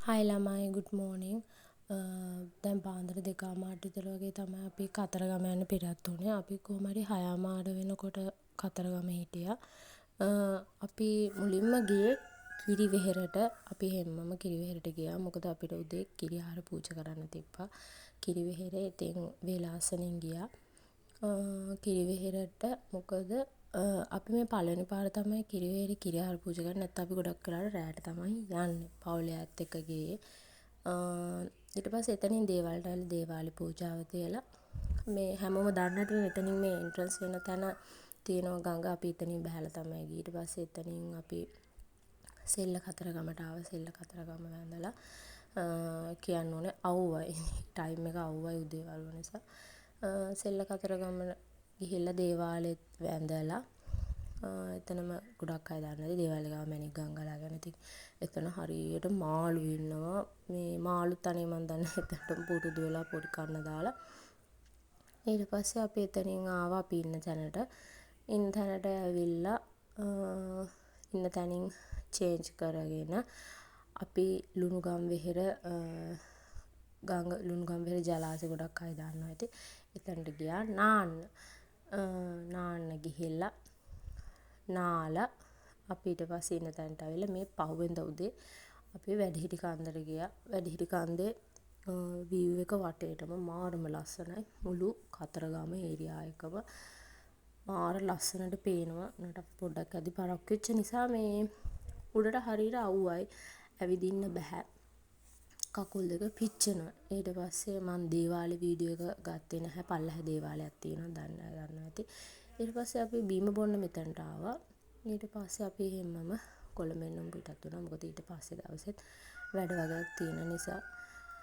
හයි ළමයි good morning. දැන් පාන්දර 2:00 විතර වගේ තමයි අපි කතරගම යන්න පිටත් වුණේ. අපි කොහොම හරි 6:00 වෙනකොට කතරගම හිටියා. අපි මුලින්ම ගියේ කිරිවෙහෙරට. අපි හැමෝම කිරිවෙහෙරට ගියා. මොකද අපිට උදේ කිරි ආහාර පූජා කරන්න තිබ්බා. කිරිවෙහෙරේ ඉතින් වේලාසනින් ගියා. කිරිවෙහෙරට මොකද අපි මේ පළවෙනි පාර තමයි කිරිවෙහෙරේ කිරි ආහාර පූජා කරන්නේ. නැත්නම් අපි ගොඩක් වෙලාවට රැයට තමයි යන්නේ. පවුලේ අයත් එක්ක ගියේ. ඊට පස්සේ එතනින් දේවාලි පූජාව තියලා මේ හැමෝම දන්නට මෙතනින් මේ එන්ට්‍රන්ස් වෙන තැන තියෙනවා ගඟ. අපි එතනින් බහැලා තමයි ගියේ. ඊට පස්සේ එතනින් අපි සෙල්ල කතරගමට ආවා. සෙල්ල කතරගම වැඳලා කියන්න ඕනේ අවුවයි. ටයිම් එක අවුවයි උදේ වරුව නිසා. සෙල්ල කතරගම ගිහිල්ලා දේවාලෙත් වැඳලා එතනම ගොඩක් අය දන්නද දේවාලේ ගාව මැණික් ගංගලා ගැන. ඉතින් එතන හරියට මාළු ඉන්නවා. මේ මාළුත් අනේ මන් දන්නේ එතනට පුරුදු වෙලා පොඩි කන්න දාලා. ඊට පස්සේ අපි එතනින් ආවා අපි ඉන්න තැනට. ඉන්න තැනට ඇවිල්ලා ඉන්න තැනින් චේන්ජ් කරගෙන අපි ලුණුගම් වෙහෙර ලුණුගම් වෙහෙර ජලාශය ගොඩක් අය දන්නවා ඇති. එතනට ගියා නාන්න ගිහිල්ලා නාලා අපි ඊට පස්සේ ඉන්න තැනට ඇවිල්ලා මේ පහුවෙන්ද උදේ අපි වැඩිහිටි කන්දට ගියා. වැඩිහිටි කන්දේ view එක වටේටම මාරම ලස්සනයි. මුළු කතරගම ඒරියා එකම මාර ලස්සනට පේනවා. නට පොඩ්ඩක් ඇදි පරක්කු වෙච්ච නිසා මේ උඩට හරියට අවුවයි. ඇවිදින්න බෑ. කකුල් දෙක පිච්චෙනවා. ඊට පස්සේ මම දේවාලේ වීඩියෝ එක ගත්තේ නැහැ. පල්ලෙහා දේවාලයක් තියෙනවා දන්නවා ඇති. ඊට පස්සේ අපි බීම බොන්න මෙතනට ආවා. ඊට පස්සේ අපි හැමම කොළඹෙන් පිටත් වුණා. මොකද ඊට පස්සේ දවසෙත් වැඩ වගේක් තියෙන නිසා.